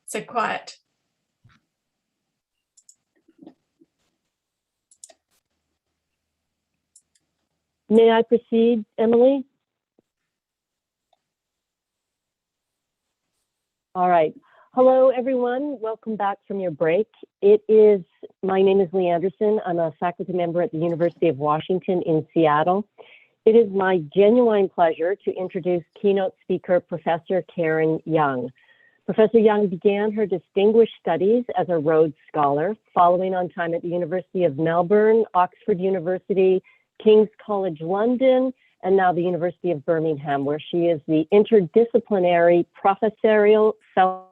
So quiet. May I proceed, Emily? All right. Hello, everyone. Welcome back from your break. My name is Leigh Anderson. I'm a faculty member at the University of Washington in Seattle. It is my genuine pleasure to introduce keynote speaker, Professor Karen Yeung. Professor Yeung began her distinguished studies as a Rhodes Scholar, following on time at the University of Melbourne, Oxford University, King's College London, and now the University of Birmingham, where she is the interdisciplinary professorial fellow.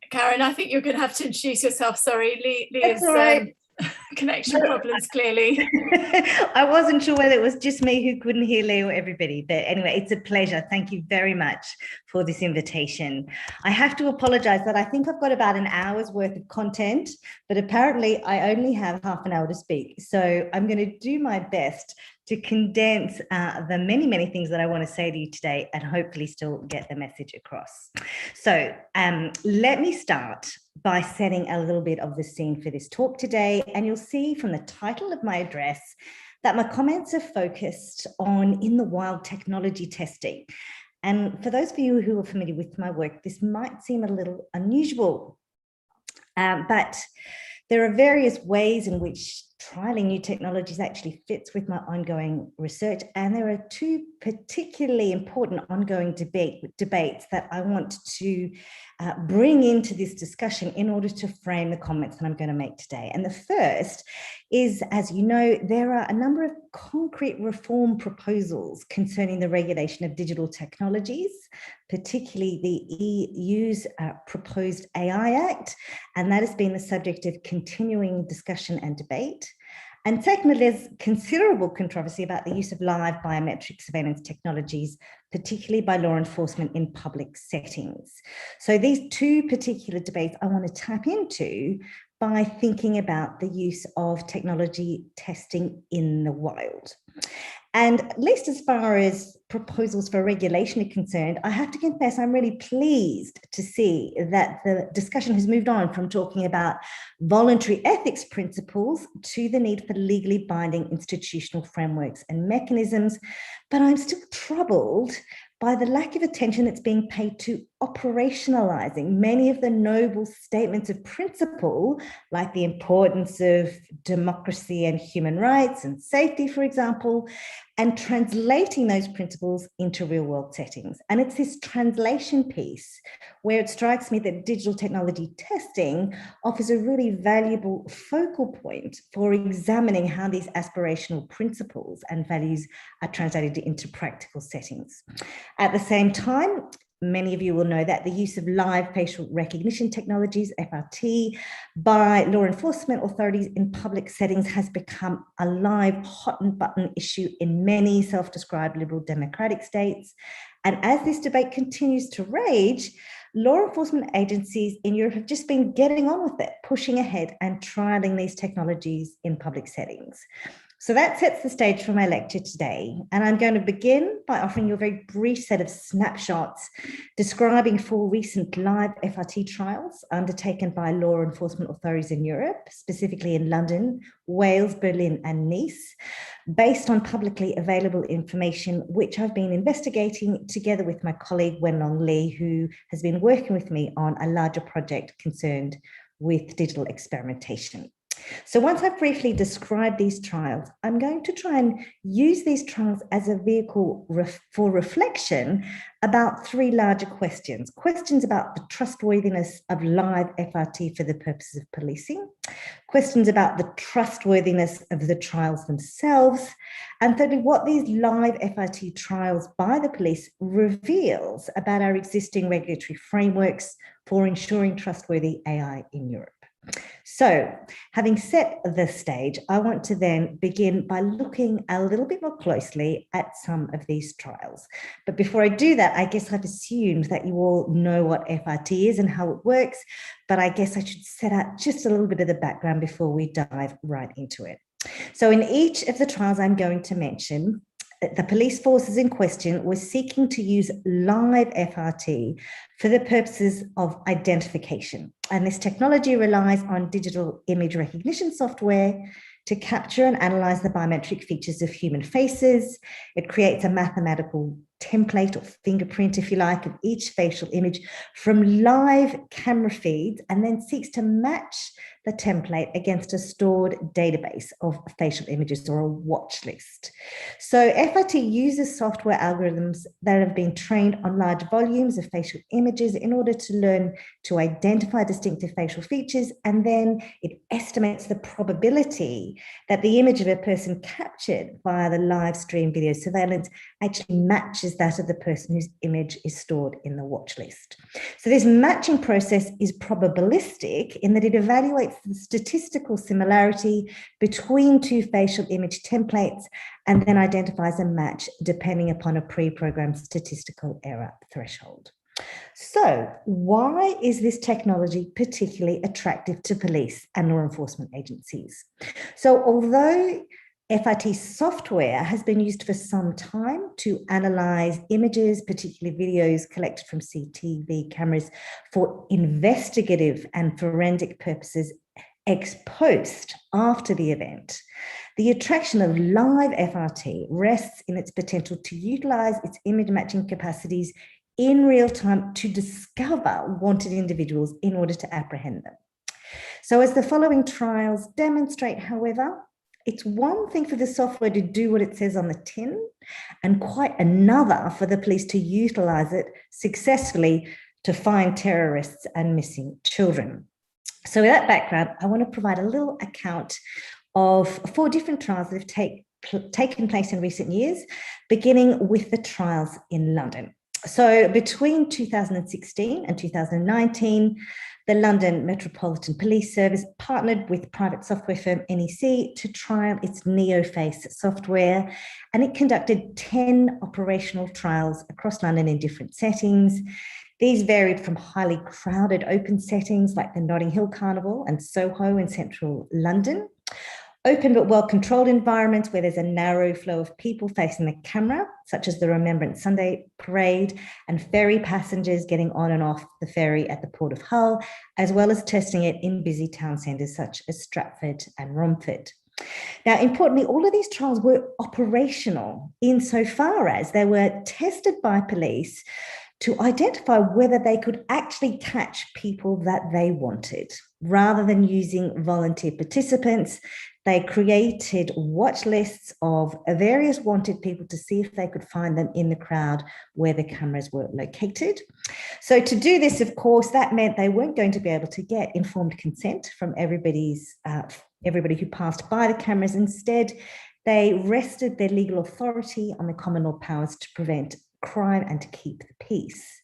Karen, I think you're going to have to introduce yourself. Sorry, Leah's right. Connection problems, clearly. I wasn't sure whether it was just me who couldn't hear Leigh or everybody, but anyway, it's a pleasure. Thank you very much for this invitation. I have to apologize that I think I've got about an hour's worth of content, but apparently I only have half an hour to speak. So I'm going to do my best to condense the many, many things that I want to say to you today and hopefully still get the message across. So let me start by setting a little bit of the scene for this talk today. And you'll see from the title of my address that my comments are focused on in the wild technology testing. And for those of you who are familiar with my work, this might seem a little unusual, but there are various ways in which trialing new technologies actually fits with my ongoing research. And there are two particularly important ongoing debates that I want to bring into this discussion in order to frame the comments that I'm going to make today. And the first is, as you know, there are a number of concrete reform proposals concerning the regulation of digital technologies, particularly the EU's proposed AI Act, and that has been the subject of continuing discussion and debate. And secondly, there's considerable controversy about the use of live biometric surveillance technologies, particularly by law enforcement in public settings. So these two particular debates I want to tap into by thinking about the use of technology testing in the wild. And at least as far as proposals for regulation are concerned, I have to confess I'm really pleased to see that the discussion has moved on from talking about voluntary ethics principles to the need for legally binding institutional frameworks and mechanisms. But I'm still troubled by the lack of attention that's being paid to operationalizing many of the noble statements of principle, like the importance of democracy and human rights and safety, for example, and translating those principles into real world settings. And it's this translation piece where it strikes me that digital technology testing offers a really valuable focal point for examining how these aspirational principles and values are translated into practical settings. At the same time, many of you will know that the use of live facial recognition technologies, FRT, by law enforcement authorities in public settings has become a live hot and button issue in many self-described liberal democratic states. And as this debate continues to rage, law enforcement agencies in Europe have just been getting on with it, pushing ahead and trialing these technologies in public settings. So that sets the stage for my lecture today. And I'm going to begin by offering you a very brief set of snapshots describing 4 recent live FRT trials undertaken by law enforcement authorities in Europe, specifically in London, Wales, Berlin, and Nice, based on publicly available information, which I've been investigating together with my colleague Wenlong Leigh, who has been working with me on a larger project concerned with digital experimentation. So once I've briefly described these trials, I'm going to try and use these trials as a vehicle for reflection about 3 larger questions. Questions about the trustworthiness of live FRT for the purposes of policing, questions about the trustworthiness of the trials themselves, and thirdly, what these live FRT trials by the police reveals about our existing regulatory frameworks for ensuring trustworthy AI in Europe. So, having set the stage, I want to then begin by looking a little bit more closely at some of these trials. But before I do that, I guess I've assumed that you all know what FRT is and how it works, but I guess I should set out just a little bit of the background before we dive right into it. So in each of the trials I'm going to mention, the police forces in question were seeking to use live FRT for the purposes of identification. And this technology relies on digital image recognition software to capture and analyze the biometric features of human faces. It creates a mathematical template or fingerprint, if you like, of each facial image from live camera feeds, and then seeks to match the template against a stored database of facial images or a watch list. So FRT uses software algorithms that have been trained on large volumes of facial images in order to learn to identify distinctive facial features, and then it estimates the probability that the image of a person captured via the live stream video surveillance actually matches that of the person whose image is stored in the watch list. So this matching process is probabilistic in that it evaluates the statistical similarity between two facial image templates and then identifies a match depending upon a pre-programmed statistical error threshold. So why is this technology particularly attractive to police and law enforcement agencies? So although FRT software has been used for some time to analyze images, particularly videos collected from CCTV cameras for investigative and forensic purposes ex post after the event, the attraction of live FRT rests in its potential to utilize its image matching capacities in real time to discover wanted individuals in order to apprehend them. So as the following trials demonstrate, however, it's one thing for the software to do what it says on the tin and quite another for the police to utilize it successfully to find terrorists and missing children. So with that background, I want to provide a little account of 4 different trials that have taken place in recent years, beginning with the trials in London. So between 2016 and 2019, the London Metropolitan Police Service partnered with private software firm NEC to trial its NeoFace software, and it conducted 10 operational trials across London in different settings. These varied from highly crowded open settings like the Notting Hill Carnival and Soho in central London, open but well-controlled environments where there's a narrow flow of people facing the camera, such as the Remembrance Sunday parade, and ferry passengers getting on and off the ferry at the Port of Hull, as well as testing it in busy town centres such as Stratford and Romford. Now, importantly, all of these trials were operational insofar as they were tested by police to identify whether they could actually catch people that they wanted. Rather than using volunteer participants, they created watch lists of various wanted people to see if they could find them in the crowd where the cameras were located. So to do this, of course, that meant they weren't going to be able to get informed consent from everybody who passed by the cameras. Instead, they rested their legal authority on the common law powers to prevent crime and to keep the peace.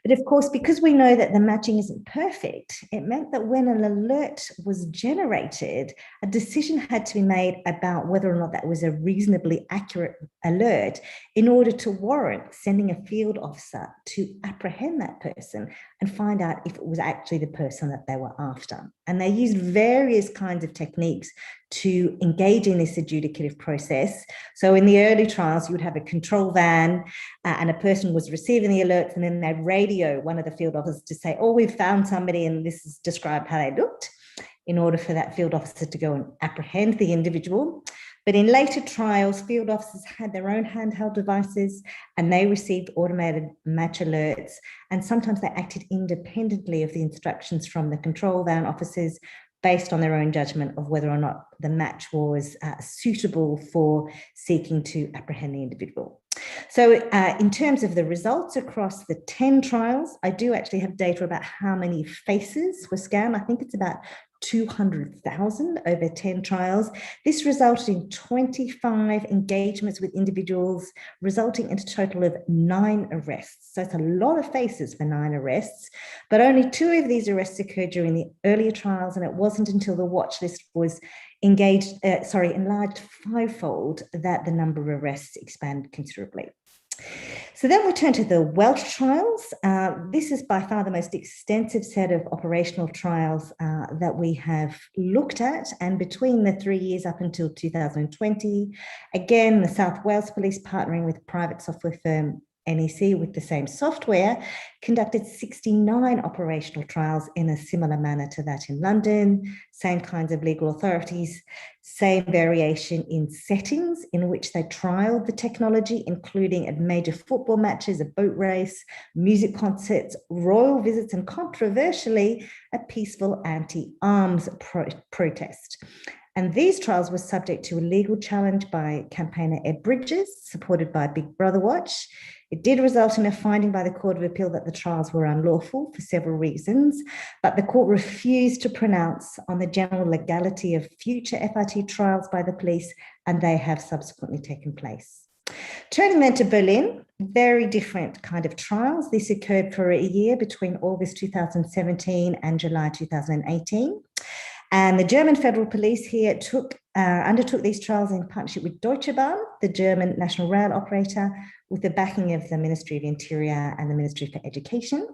But of course, because we know that the matching isn't perfect, it meant that when an alert was generated, a decision had to be made about whether or not that was a reasonably accurate alert in order to warrant sending a field officer to apprehend that person and find out if it was actually the person that they were after. And they used various kinds of techniques to engage in this adjudicative process. So in the early trials, you would have a control van and a person was receiving the alerts, and then they'd radio one of the field officers to say, oh, we've found somebody, and this is described how they looked, in order for that field officer to go and apprehend the individual. But in later trials, field officers had their own handheld devices and they received automated match alerts. And sometimes they acted independently of the instructions from the control van officers based on their own judgment of whether or not the match was suitable for seeking to apprehend the individual. So in terms of the results across the 10 trials, I do actually have data about how many faces were scanned. I think it's about 200,000 over 10 trials. This resulted in 25 engagements with individuals, resulting in a total of 9 arrests. So it's a lot of faces for 9 arrests, but only 2 of these arrests occurred during the earlier trials, and it wasn't until the watch list was enlarged 5-fold that the number of arrests expanded considerably. So then we turn to the Welsh Trials. This is by far the most extensive set of operational trials that we have looked at. And between the 3 years up until 2020, again, the South Wales Police, partnering with private software firm NEC with the same software, conducted 69 operational trials in a similar manner to that in London, same kinds of legal authorities, same variation in settings in which they trialed the technology, including at major football matches, a boat race, music concerts, royal visits, and controversially, a peaceful anti-arms protest. And these trials were subject to a legal challenge by campaigner Ed Bridges, supported by Big Brother Watch. It did result in a finding by the Court of Appeal that the trials were unlawful for several reasons, but the court refused to pronounce on the general legality of future FRT trials by the police, and they have subsequently taken place. Turning then to Berlin, very different kind of trials. This occurred for a year between August 2017 and July 2018. And the German Federal Police here undertook these trials in partnership with Deutsche Bahn, the German national rail operator, with the backing of the Ministry of Interior and the Ministry for Education,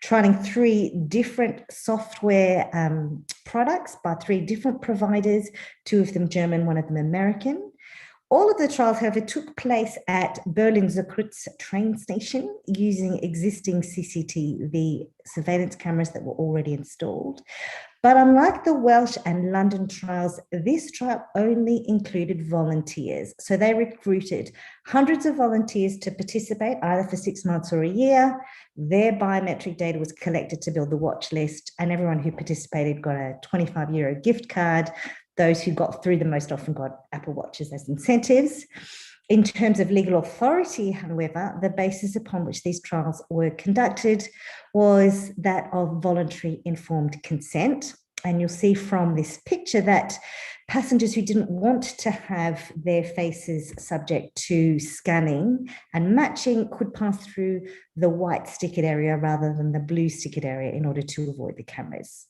trialing 3 different software products by 3 different providers, 2 of them German, 1 of them American. All of the trials, however, took place at Berlin-Zuckritz train station using existing CCTV surveillance cameras that were already installed. But unlike the Welsh and London trials, this trial only included volunteers. So they recruited hundreds of volunteers to participate either for 6 months or a year. Their biometric data was collected to build the watch list, and everyone who participated got a €25 gift card. Those who got through the most often got Apple Watches as incentives. In terms of legal authority, however, the basis upon which these trials were conducted was that of voluntary informed consent. And you'll see from this picture that passengers who didn't want to have their faces subject to scanning and matching could pass through the white stickered area rather than the blue stickered area in order to avoid the cameras.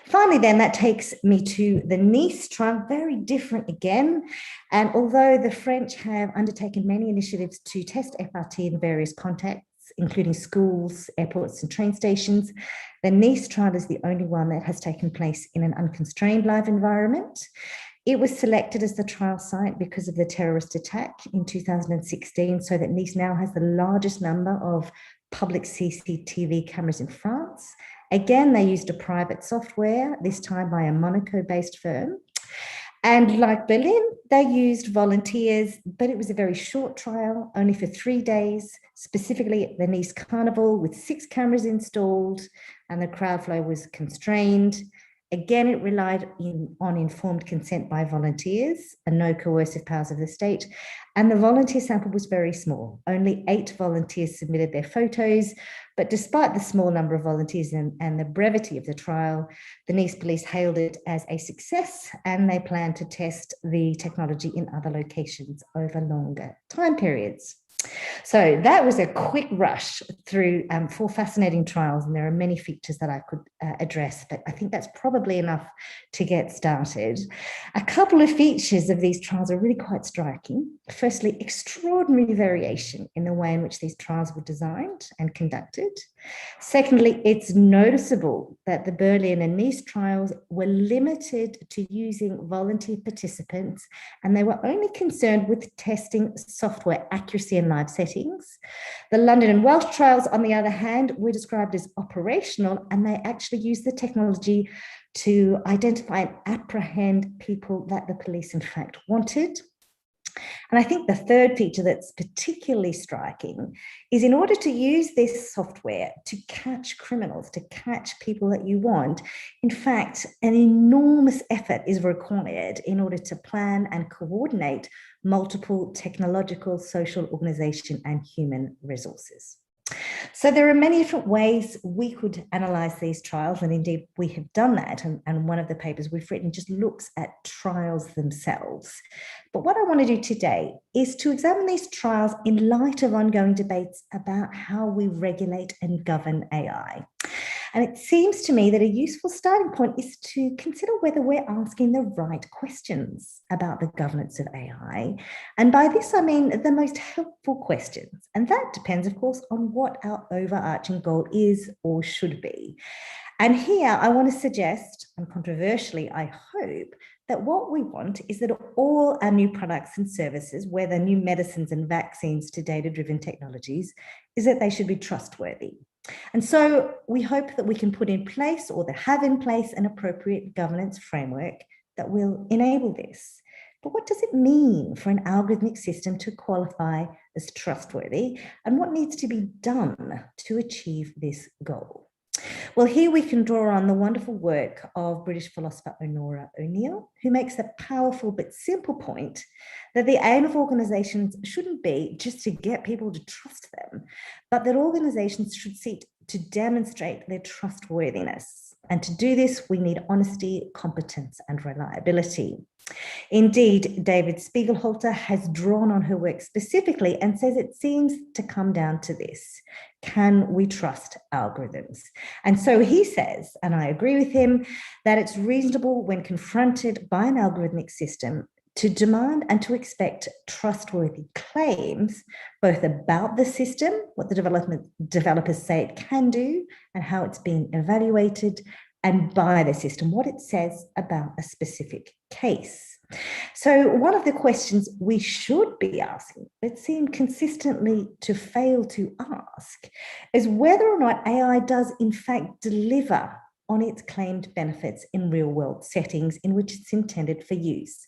Finally, then, that takes me to the Nice trial, very different again. And although the French have undertaken many initiatives to test FRT in various contexts, including schools, airports, and train stations, the Nice trial is the only one that has taken place in an unconstrained live environment. It was selected as the trial site because of the terrorist attack in 2016, so that Nice now has the largest number of public CCTV cameras in France. Again, they used a private software, this time by a Monaco-based firm. And like Berlin, they used volunteers, but it was a very short trial, only for 3 days, specifically at the Nice Carnival with 6 cameras installed, and the crowd flow was constrained. Again, it relied on informed consent by volunteers and no coercive powers of the state. And the volunteer sample was very small. Only 8 volunteers submitted their photos. But despite the small number of volunteers and the brevity of the trial, the Nice police hailed it as a success, and they plan to test the technology in other locations over longer time periods. So that was a quick rush through 4 fascinating trials, and there are many features that I could address, but I think that's probably enough to get started. A couple of features of these trials are really quite striking. Firstly, extraordinary variation in the way in which these trials were designed and conducted. Secondly, it's noticeable that the Berlin and Nice trials were limited to using volunteer participants, and they were only concerned with testing software accuracy in live settings. The London and Welsh trials, on the other hand, were described as operational, and they actually used the technology to identify and apprehend people that the police in fact wanted. And I think the third feature that's particularly striking is, in order to use this software to catch criminals, to catch people that you want, in fact, an enormous effort is required in order to plan and coordinate multiple technological, social, organization, and human resources. So there are many different ways we could analyse these trials, and indeed we have done that. And one of the papers we've written just looks at trials themselves. But what I want to do today is to examine these trials in light of ongoing debates about how we regulate and govern AI. And it seems to me that a useful starting point is to consider whether we're asking the right questions about the governance of AI. And by this, I mean the most helpful questions. And that depends, of course, on what our overarching goal is or should be. And here I want to suggest, and controversially, I hope, that what we want is that all our new products and services, whether new medicines and vaccines to data-driven technologies, is that they should be trustworthy. And so we hope that we can put in place, or that have in place, an appropriate governance framework that will enable this. But what does it mean for an algorithmic system to qualify as trustworthy, and what needs to be done to achieve this goal? Well, here we can draw on the wonderful work of British philosopher Honora O'Neill, who makes the powerful but simple point that the aim of organisations shouldn't be just to get people to trust them, but that organisations should seek to demonstrate their trustworthiness. And to do this, we need honesty, competence, and reliability. Indeed, David Spiegelhalter has drawn on her work specifically and says it seems to come down to this: can we trust algorithms? And so he says, and I agree with him, that it's reasonable when confronted by an algorithmic system to demand and to expect trustworthy claims, both about the system, what the developers say it can do and how it's being evaluated, and by the system, what it says about a specific case. So one of the questions we should be asking, but seem consistently to fail to ask, is whether or not AI does in fact deliver on its claimed benefits in real-world settings in which it's intended for use.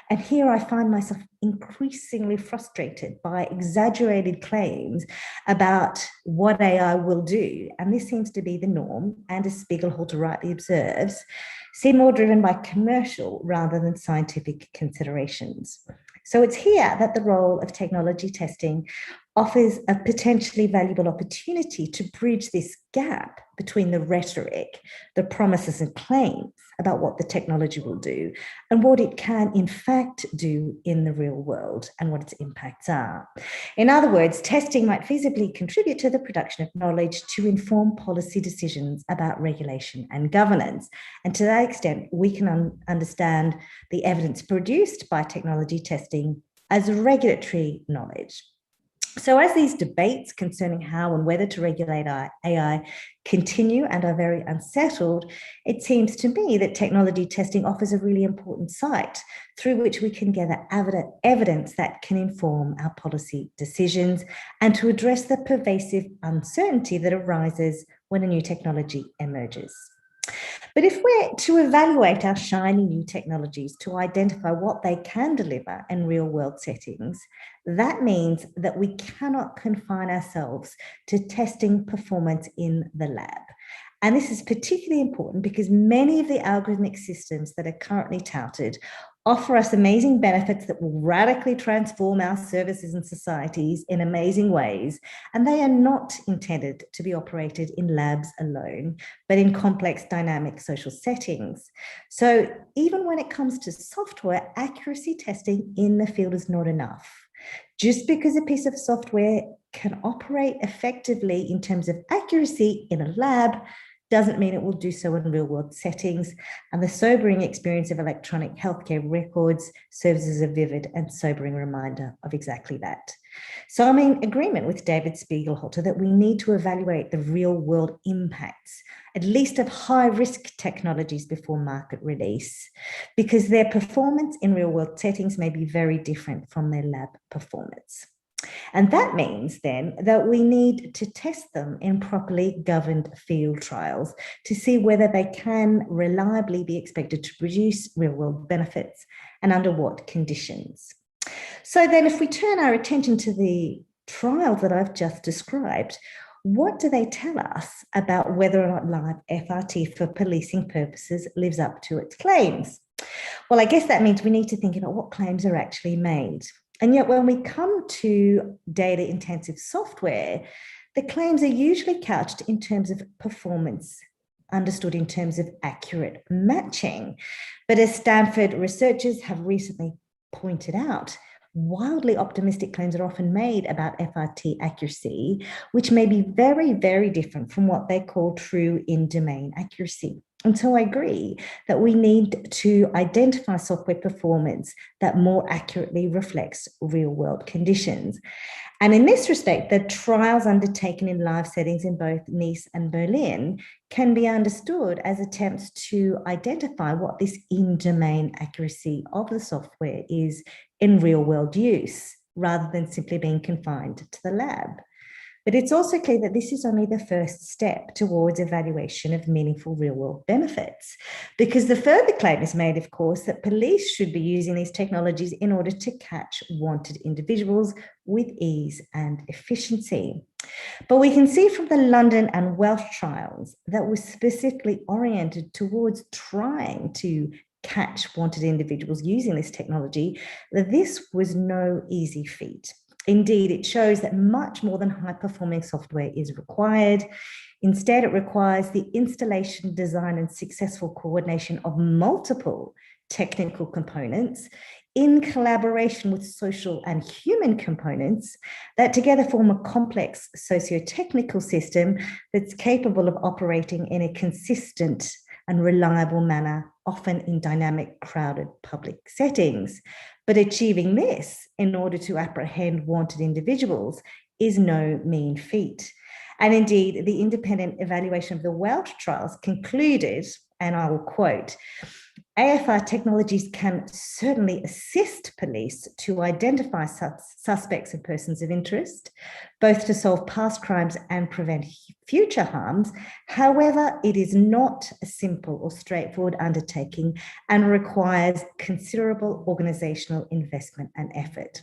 And here I find myself increasingly frustrated by exaggerated claims about what AI will do. And this seems to be the norm, and as Spiegelhalter rightly observes, seem more driven by commercial rather than scientific considerations. So it's here that the role of technology testing offers a potentially valuable opportunity to bridge this gap between the rhetoric, the promises and claims about what the technology will do, and what it can in fact do in the real world and what its impacts are. In other words, testing might feasibly contribute to the production of knowledge to inform policy decisions about regulation and governance. And to that extent, we can understand the evidence produced by technology testing as regulatory knowledge. So as these debates concerning how and whether to regulate AI continue and are very unsettled, it seems to me that technology testing offers a really important site through which we can gather evidence that can inform our policy decisions and to address the pervasive uncertainty that arises when a new technology emerges. But if we're to evaluate our shiny new technologies to identify what they can deliver in real-world settings, that means that we cannot confine ourselves to testing performance in the lab. And this is particularly important because many of the algorithmic systems that are currently touted offer us amazing benefits that will radically transform our services and societies in amazing ways. And they are not intended to be operated in labs alone, but in complex dynamic social settings. So even when it comes to software, accuracy testing in the field is not enough. Just because a piece of software can operate effectively in terms of accuracy in a lab doesn't mean it will do so in real-world settings, and the sobering experience of electronic healthcare records serves as a vivid and sobering reminder of exactly that. So I'm in agreement with David Spiegelhalter that we need to evaluate the real-world impacts, at least of high-risk technologies before market release, because their performance in real-world settings may be very different from their lab performance. And that means then that we need to test them in properly governed field trials to see whether they can reliably be expected to produce real-world benefits and under what conditions. So then if we turn our attention to the trials that I've just described, what do they tell us about whether or not live FRT for policing purposes lives up to its claims? Well, I guess that means we need to think about what claims are actually made. And yet when we come to data-intensive software, the claims are usually couched in terms of performance, understood in terms of accurate matching. But as Stanford researchers have recently pointed out, wildly optimistic claims are often made about FRT accuracy, which may be very, very different from what they call true in-domain accuracy. And so I agree that we need to identify software performance that more accurately reflects real-world conditions. And in this respect, the trials undertaken in live settings in both Nice and Berlin can be understood as attempts to identify what this in-domain accuracy of the software is in real-world use, rather than simply being confined to the lab. But it's also clear that this is only the first step towards evaluation of meaningful real-world benefits, because the further claim is made, of course, that police should be using these technologies in order to catch wanted individuals with ease and efficiency. But we can see from the London and Welsh trials that were specifically oriented towards trying to catch wanted individuals using this technology, that this was no easy feat. Indeed, it shows that much more than high-performing software is required. Instead, it requires the installation, design, and successful coordination of multiple technical components in collaboration with social and human components that together form a complex socio-technical system that's capable of operating in a consistent and reliable manner, often in dynamic, crowded public settings. But achieving this in order to apprehend wanted individuals is no mean feat. And indeed, the independent evaluation of the Welsh trials concluded, and I will quote, AFR technologies can certainly assist police to identify suspects and persons of interest, both to solve past crimes and prevent future harms. However, it is not a simple or straightforward undertaking and requires considerable organizational investment and effort.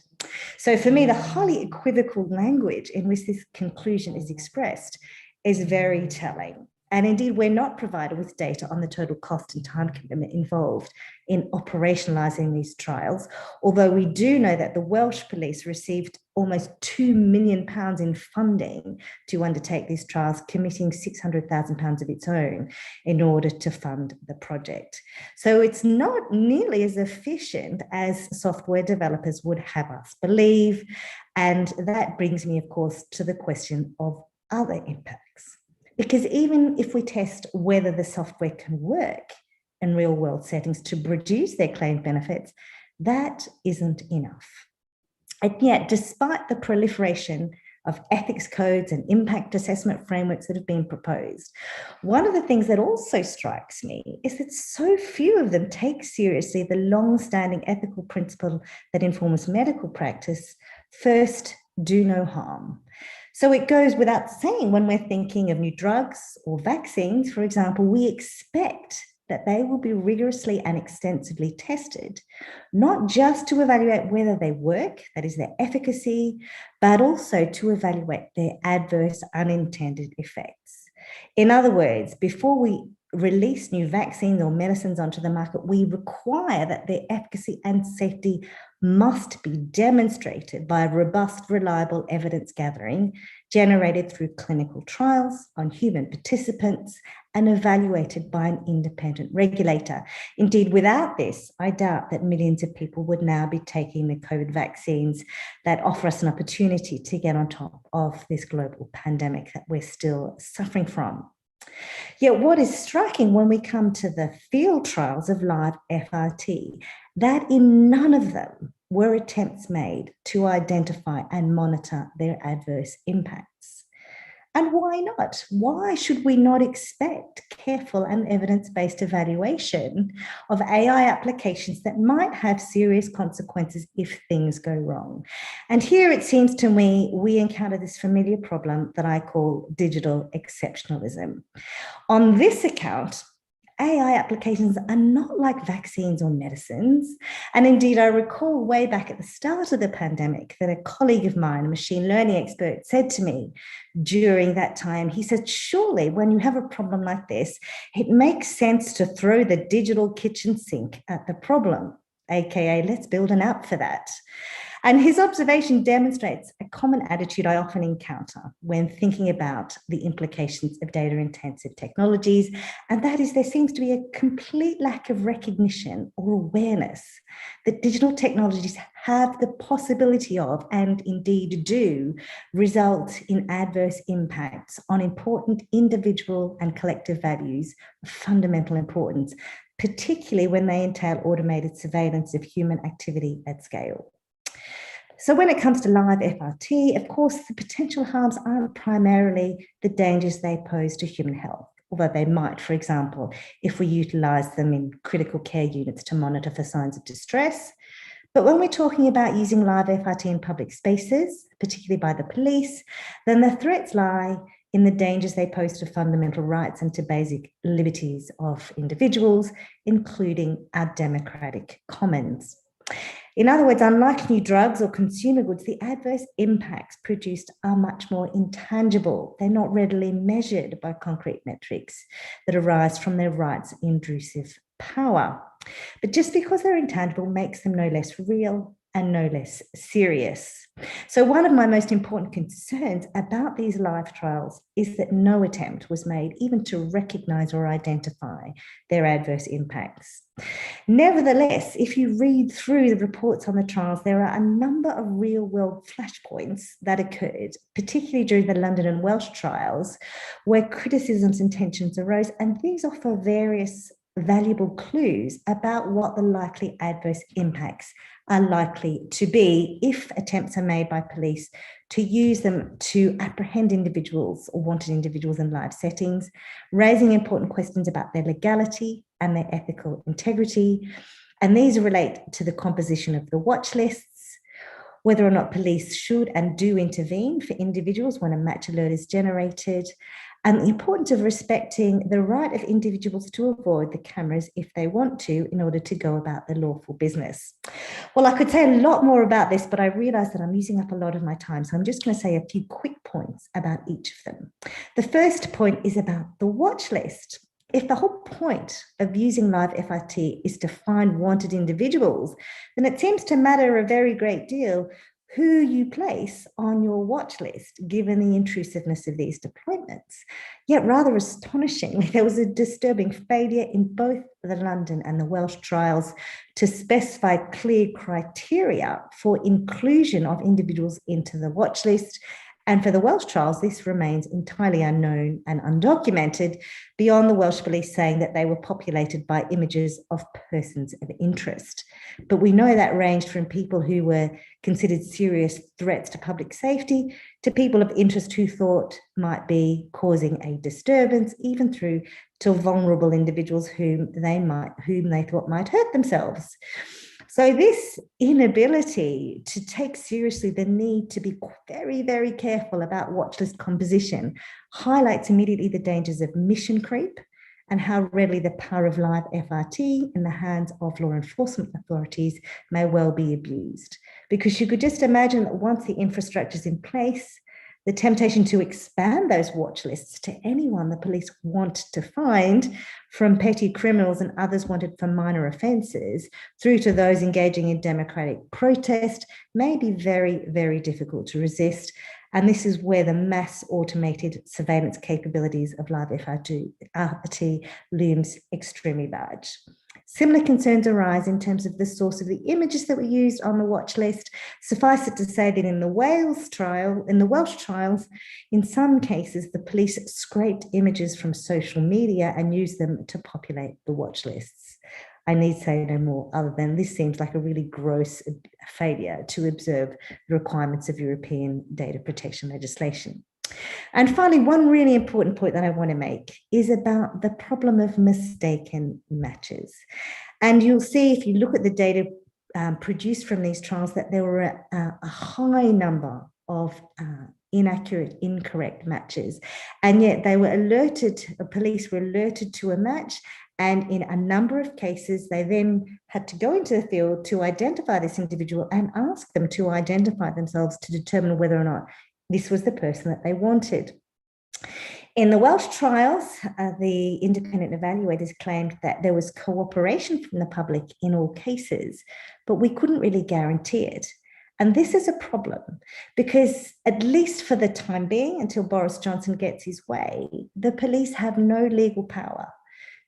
So for me, the highly equivocal language in which this conclusion is expressed is very telling. And indeed, we're not provided with data on the total cost and time commitment involved in operationalising these trials, although we do know that the Welsh police received almost £2 million in funding to undertake these trials, committing £600,000 of its own in order to fund the project. So it's not nearly as efficient as software developers would have us believe. And that brings me, of course, to the question of other impacts. Because even if we test whether the software can work in real world settings to produce their claimed benefits, that isn't enough. And yet, despite the proliferation of ethics codes and impact assessment frameworks that have been proposed, one of the things that also strikes me is that so few of them take seriously the long-standing ethical principle that informs medical practice: first, do no harm. So it goes without saying, when we're thinking of new drugs or vaccines, for example, we expect that they will be rigorously and extensively tested, not just to evaluate whether they work, that is their efficacy, but also to evaluate their adverse unintended effects. In other words, before we release new vaccines or medicines onto the market, we require that their efficacy and safety must be demonstrated by robust, reliable evidence gathering generated through clinical trials on human participants and evaluated by an independent regulator. Indeed, without this, I doubt that millions of people would now be taking the COVID vaccines that offer us an opportunity to get on top of this global pandemic that we're still suffering from. Yet what is striking when we come to the field trials of live FRT, that in none of them were attempts made to identify and monitor their adverse impacts. And why not? Why should we not expect careful and evidence-based evaluation of AI applications that might have serious consequences if things go wrong? And here it seems to me we encounter this familiar problem that I call digital exceptionalism. On this account, AI applications are not like vaccines or medicines. And indeed, I recall way back at the start of the pandemic that a colleague of mine, a machine learning expert, said to me during that time, he said, surely when you have a problem like this, it makes sense to throw the digital kitchen sink at the problem, AKA let's build an app for that. And his observation demonstrates a common attitude I often encounter when thinking about the implications of data-intensive technologies, and that is there seems to be a complete lack of recognition or awareness that digital technologies have the possibility of, and indeed do, result in adverse impacts on important individual and collective values of fundamental importance, particularly when they entail automated surveillance of human activity at scale. So when it comes to live FRT, of course, the potential harms aren't primarily the dangers they pose to human health, although they might, for example, if we utilise them in critical care units to monitor for signs of distress. But when we're talking about using live FRT in public spaces, particularly by the police, then the threats lie in the dangers they pose to fundamental rights and to basic liberties of individuals, including our democratic commons. In other words, unlike new drugs or consumer goods, the adverse impacts produced are much more intangible. They're not readily measured by concrete metrics that arise from their rights' intrusive power. But just because they're intangible makes them no less real and no less serious. So one of my most important concerns about these live trials is that no attempt was made even to recognise or identify their adverse impacts. Nevertheless, if you read through the reports on the trials, there are a number of real-world flashpoints that occurred, particularly during the London and Welsh trials, where criticisms and tensions arose, and these offer various valuable clues about what the likely adverse impacts are likely to be if attempts are made by police to use them to apprehend individuals or wanted individuals in live settings, raising important questions about their legality and their ethical integrity. And these relate to the composition of the watch lists, whether or not police should and do intervene for individuals when a match alert is generated, and the importance of respecting the right of individuals to avoid the cameras if they want to in order to go about their lawful business. Well, I could say a lot more about this, but I realise that I'm using up a lot of my time, so I'm just going to say a few quick points about each of them. The first point is about the watch list. If the whole point of using live FRT is to find wanted individuals, then it seems to matter a very great deal who you place on your watch list, given the intrusiveness of these deployments. Yet rather astonishingly, there was a disturbing failure in both the London and the Welsh trials to specify clear criteria for inclusion of individuals into the watch list. And for the Welsh trials, this remains entirely unknown and undocumented, beyond the Welsh police saying that they were populated by images of persons of interest. But we know that ranged from people who were considered serious threats to public safety to people of interest who thought might be causing a disturbance, even through to vulnerable individuals whom they thought might hurt themselves. So this inability to take seriously the need to be very, very careful about watchlist composition highlights immediately the dangers of mission creep and how readily the power of live FRT in the hands of law enforcement authorities may well be abused. Because you could just imagine that once the infrastructure is in place, the temptation to expand those watch lists to anyone the police want to find, from petty criminals and others wanted for minor offences, through to those engaging in democratic protest, may be very, very difficult to resist. And this is where the mass automated surveillance capabilities of live FRT looms extremely large. Similar concerns arise in terms of the source of the images that were used on the watch list. Suffice it to say that in the Welsh trials, in some cases, the police scraped images from social media and used them to populate the watch lists. I need say no more other than this seems like a really gross failure to observe the requirements of European data protection legislation. And finally, one really important point that I want to make is about the problem of mistaken matches. And you'll see if you look at the data produced from these trials that there were a high number of inaccurate, incorrect matches. And yet they were alerted, the police were alerted to a match. And in a number of cases, they then had to go into the field to identify this individual and ask them to identify themselves to determine whether or not this was the person that they wanted. In the Welsh trials, the independent evaluators claimed that there was cooperation from the public in all cases, but we couldn't really guarantee it. And this is a problem because, at least for the time being, until Boris Johnson gets his way, the police have no legal power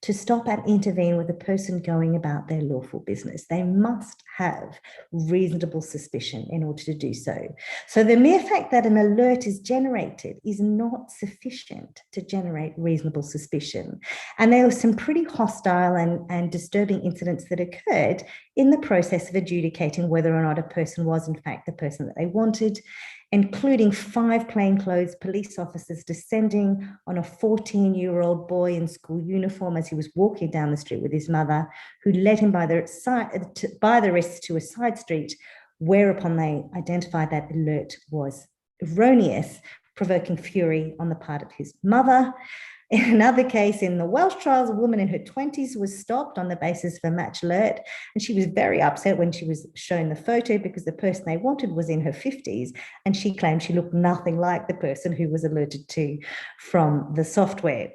to stop and intervene with a person going about their lawful business. They must have reasonable suspicion in order to do so. So the mere fact that an alert is generated is not sufficient to generate reasonable suspicion. And there were some pretty hostile and disturbing incidents that occurred in the process of adjudicating whether or not a person was in fact the person that they wanted, including 5 plainclothes police officers descending on a 14-year-old boy in school uniform as he was walking down the street with his mother, who led him by the wrists to a side street, whereupon they identified that alert was erroneous, provoking fury on the part of his mother. In another case, in the Welsh Trials, a woman in her 20s was stopped on the basis of a match alert, and she was very upset when she was shown the photo because the person they wanted was in her 50s, and she claimed she looked nothing like the person who was alerted to from the software.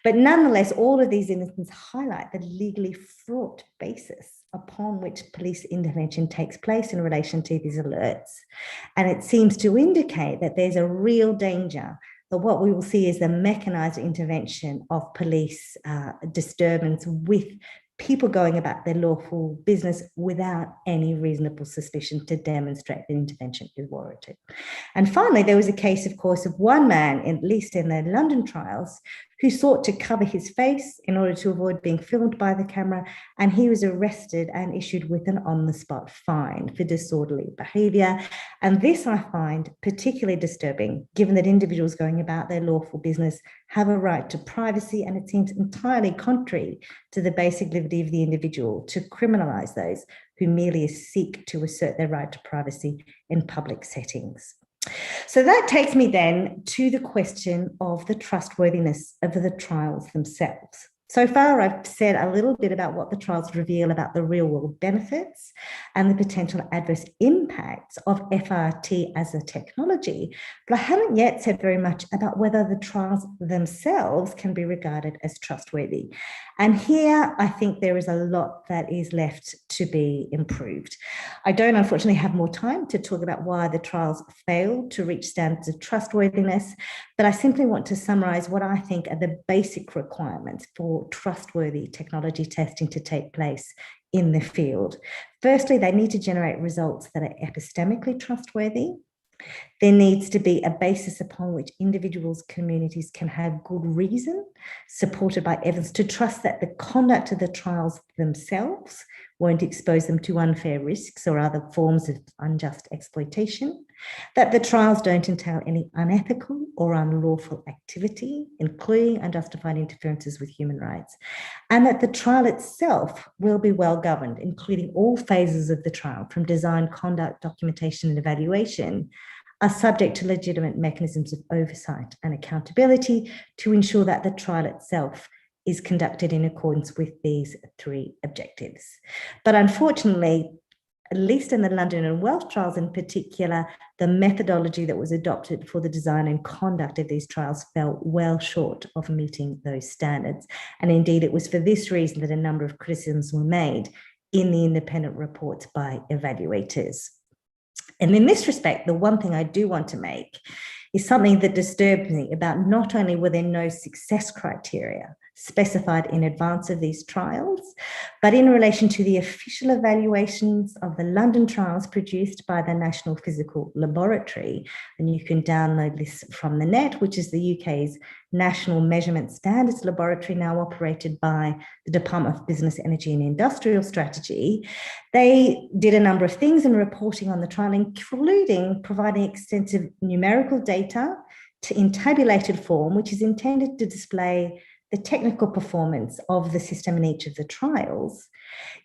But nonetheless, all of these instances highlight the legally fraught basis upon which police intervention takes place in relation to these alerts. And it seems to indicate that there's a real danger that what we will see is the mechanized intervention of police disturbance with people going about their lawful business without any reasonable suspicion to demonstrate that intervention is warranted. And finally, there was a case, of course, of one man, at least in the London trials, who sought to cover his face in order to avoid being filmed by the camera, and he was arrested and issued with an on-the-spot fine for disorderly behaviour. And this I find particularly disturbing, given that individuals going about their lawful business have a right to privacy, and it seems entirely contrary to the basic liberty of the individual to criminalise those who merely seek to assert their right to privacy in public settings. So that takes me then to the question of the trustworthiness of the trials themselves. So far, I've said a little bit about what the trials reveal about the real-world benefits and the potential adverse impacts of FRT as a technology, but I haven't yet said very much about whether the trials themselves can be regarded as trustworthy. And here, I think there is a lot that is left to be improved. I don't, unfortunately, have more time to talk about why the trials failed to reach standards of trustworthiness, but I simply want to summarize what I think are the basic requirements for trustworthy technology testing to take place in the field. Firstly, they need to generate results that are epistemically trustworthy. There needs to be a basis upon which individuals, communities can have good reason, supported by evidence, to trust that the conduct of the trials themselves won't expose them to unfair risks or other forms of unjust exploitation, that the trials don't entail any unethical or unlawful activity, including unjustified interferences with human rights, and that the trial itself will be well governed, including all phases of the trial, from design, conduct, documentation, and evaluation, are subject to legitimate mechanisms of oversight and accountability to ensure that the trial itself is conducted in accordance with these 3 objectives. But unfortunately, at least in the London and Welsh trials in particular, the methodology that was adopted for the design and conduct of these trials fell well short of meeting those standards. And indeed, it was for this reason that a number of criticisms were made in the independent reports by evaluators. And in this respect, the one thing I do want to make is something that disturbed me about not only were there no success criteria specified in advance of these trials, but in relation to the official evaluations of the London trials produced by the National Physical Laboratory. And you can download this from the net, which is the UK's National Measurement Standards Laboratory, now operated by the Department of Business, Energy and Industrial Strategy. They did a number of things in reporting on the trial, including providing extensive numerical data in tabulated form, which is intended to display the technical performance of the system in each of the trials.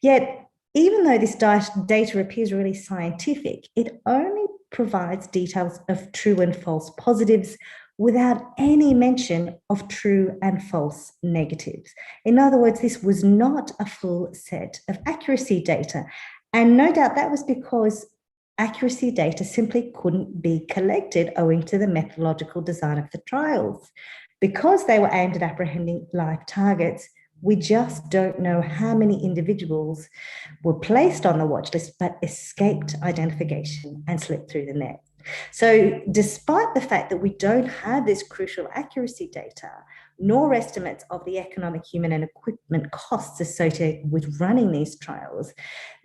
Yet, even though this data appears really scientific, it only provides details of true and false positives without any mention of true and false negatives. In other words, this was not a full set of accuracy data. And no doubt that was because accuracy data simply couldn't be collected owing to the methodological design of the trials. Because they were aimed at apprehending live targets, We just don't know how many individuals were placed on the watch list but escaped identification and slipped through the net. So despite the fact that we don't have this crucial accuracy data, nor estimates of the economic, human, and equipment costs associated with running these trials,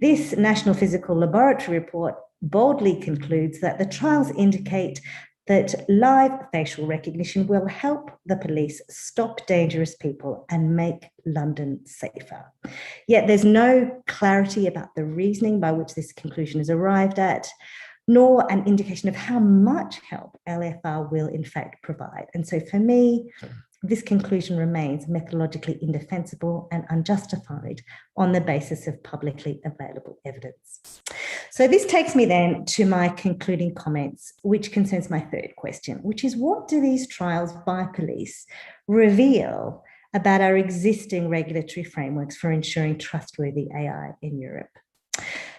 this National Physical Laboratory report boldly concludes that the trials indicate that live facial recognition will help the police stop dangerous people and make London safer. Yet there's no clarity about the reasoning by which this conclusion is arrived at, nor an indication of how much help LFR will in fact provide. And so for me, this conclusion remains methodologically indefensible and unjustified on the basis of publicly available evidence. So this takes me then to my concluding comments, which concerns my third question, which is, what do these trials by police reveal about our existing regulatory frameworks for ensuring trustworthy AI in Europe?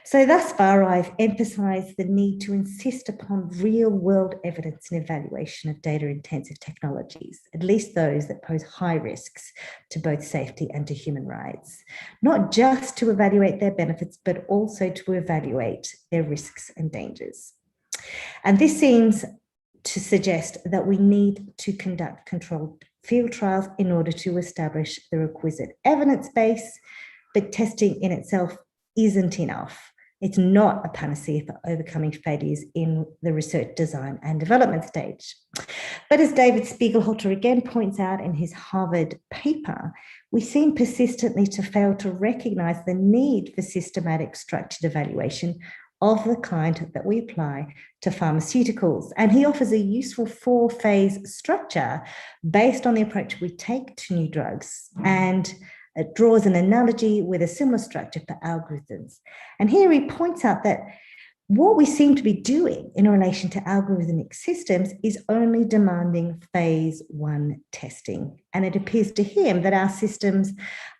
So thus far, I've emphasised the need to insist upon real-world evidence and evaluation of data-intensive technologies, at least those that pose high risks to both safety and to human rights, not just to evaluate their benefits, but also to evaluate their risks and dangers. And this seems to suggest that we need to conduct controlled field trials in order to establish the requisite evidence base, but testing in itself isn't enough. It's not a panacea for overcoming failures in the research, design, and development stage. But as David Spiegelhalter again points out in his Harvard paper, we seem persistently to fail to recognize the need for systematic structured evaluation of the kind that we apply to pharmaceuticals. And he offers a useful 4-phase structure based on the approach we take to new drugs, and it draws an analogy with a similar structure for algorithms. And here he points out that what we seem to be doing in relation to algorithmic systems is only demanding phase 1 testing. And it appears to him that our systems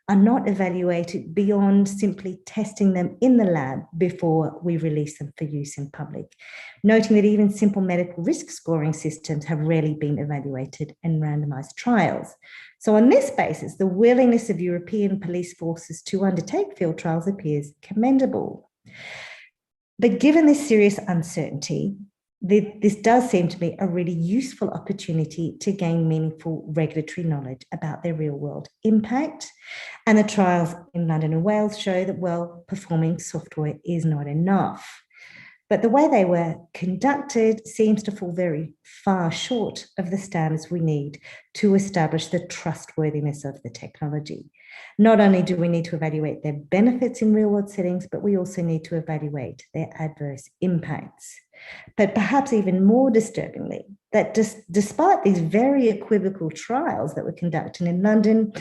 are not evaluated beyond simply testing them in the lab before we release them for use in public, noting that even simple medical risk scoring systems have rarely been evaluated in randomized trials. So on this basis, the willingness of European police forces to undertake field trials appears commendable. But given this serious uncertainty, this does seem to be a really useful opportunity to gain meaningful regulatory knowledge about their real-world impact. And the trials in London and Wales show that well-performing software is not enough. But the way they were conducted seems to fall very far short of the standards we need to establish the trustworthiness of the technology. Not only do we need to evaluate their benefits in real-world settings, but we also need to evaluate their adverse impacts. But perhaps even more disturbingly, that despite these very equivocal trials that were conducted in London,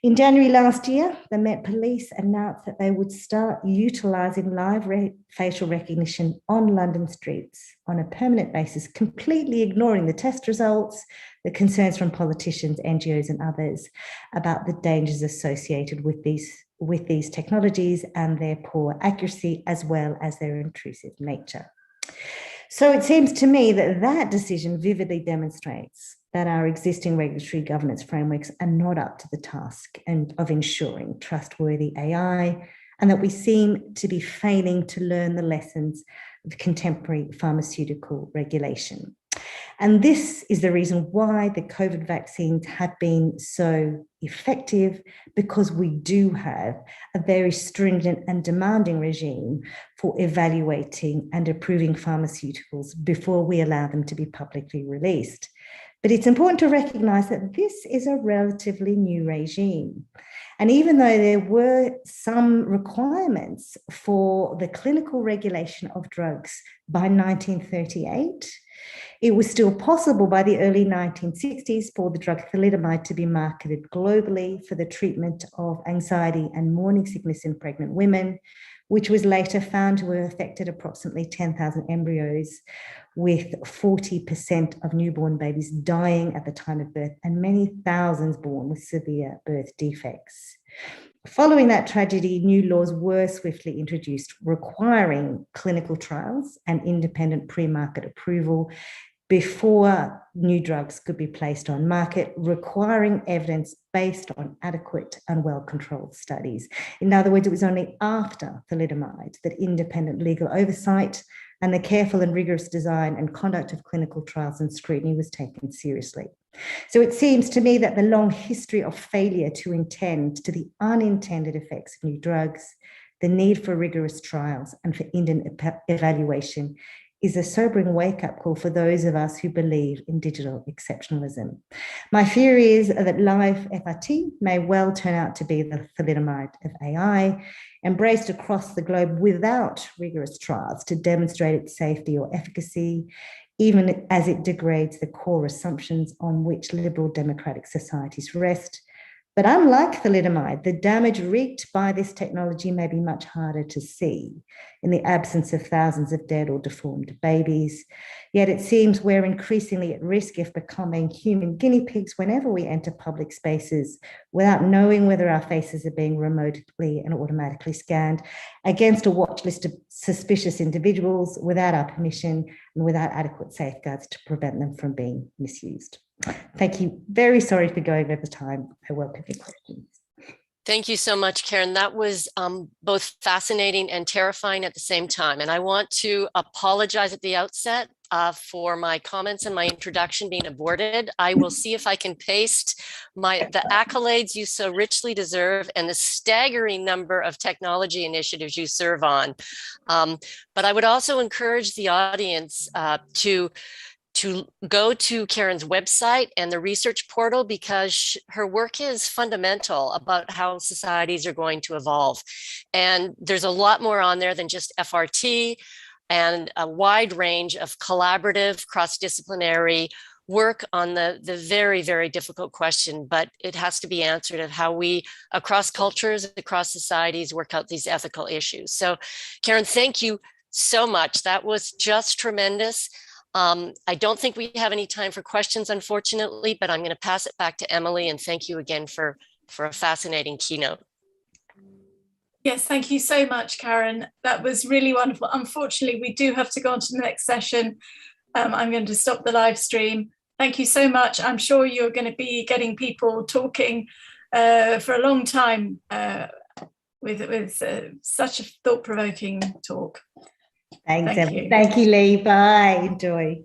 in January last year, the Met Police announced that they would start utilising live facial recognition on London streets on a permanent basis, completely ignoring the test results, the concerns from politicians, NGOs and others about the dangers associated with these technologies and their poor accuracy, as well as their intrusive nature. So it seems to me that that decision vividly demonstrates that our existing regulatory governance frameworks are not up to the task of ensuring trustworthy AI, and that we seem to be failing to learn the lessons of contemporary pharmaceutical regulation. And this is the reason why the COVID vaccines have been so effective, because we do have a very stringent and demanding regime for evaluating and approving pharmaceuticals before we allow them to be publicly released. But it's important to recognize that this is a relatively new regime. And even though there were some requirements for the clinical regulation of drugs by 1938, it was still possible by the early 1960s for the drug thalidomide to be marketed globally for the treatment of anxiety and morning sickness in pregnant women, which was later found to have affected approximately 10,000 embryos, with 40% of newborn babies dying at the time of birth and many thousands born with severe birth defects. Following that tragedy, new laws were swiftly introduced requiring clinical trials and independent pre-market approval before new drugs could be placed on market, requiring evidence based on adequate and well-controlled studies. In other words, it was only after thalidomide that independent legal oversight and the careful and rigorous design and conduct of clinical trials and scrutiny was taken seriously. So it seems to me that the long history of failure to attend to the unintended effects of new drugs, the need for rigorous trials and for independent evaluation is a sobering wake-up call for those of us who believe in digital exceptionalism. My fear is that live FRT may well turn out to be the thalidomide of AI, embraced across the globe without rigorous trials to demonstrate its safety or efficacy, even as it degrades the core assumptions on which liberal democratic societies rest. But unlike thalidomide, the damage wreaked by this technology may be much harder to see in the absence of thousands of dead or deformed babies. Yet it seems we're increasingly at risk of becoming human guinea pigs whenever we enter public spaces without knowing whether our faces are being remotely and automatically scanned against a watch list of suspicious individuals without our permission and without adequate safeguards to prevent them from being misused. Thank you. Very sorry for going over time. I welcome your questions. Thank you so much, Karen. That was both fascinating and terrifying at the same time. And I want to apologize at the outset for my comments and my introduction being aborted. I will see if I can paste the accolades you so richly deserve and the staggering number of technology initiatives you serve on. But I would also encourage the audience to go to Karen's website and the research portal, because her work is fundamental about how societies are going to evolve. And there's a lot more on there than just FRT, and a wide range of collaborative, cross-disciplinary work on the very, very difficult question, but it has to be answered of how we, across cultures, across societies, work out these ethical issues. So Karen, thank you so much. That was just tremendous. I don't think we have any time for questions, unfortunately, but I'm going to pass it back to Emily, and thank you again for a fascinating keynote. Yes, thank you so much, Karen. That was really wonderful. Unfortunately, we do have to go on to the next session. I'm going to stop the live stream. Thank you so much. I'm sure you're going to be getting people talking for a long time with such a thought-provoking talk. Thanks, Emily. Thank you, Leigh. Bye. Enjoy.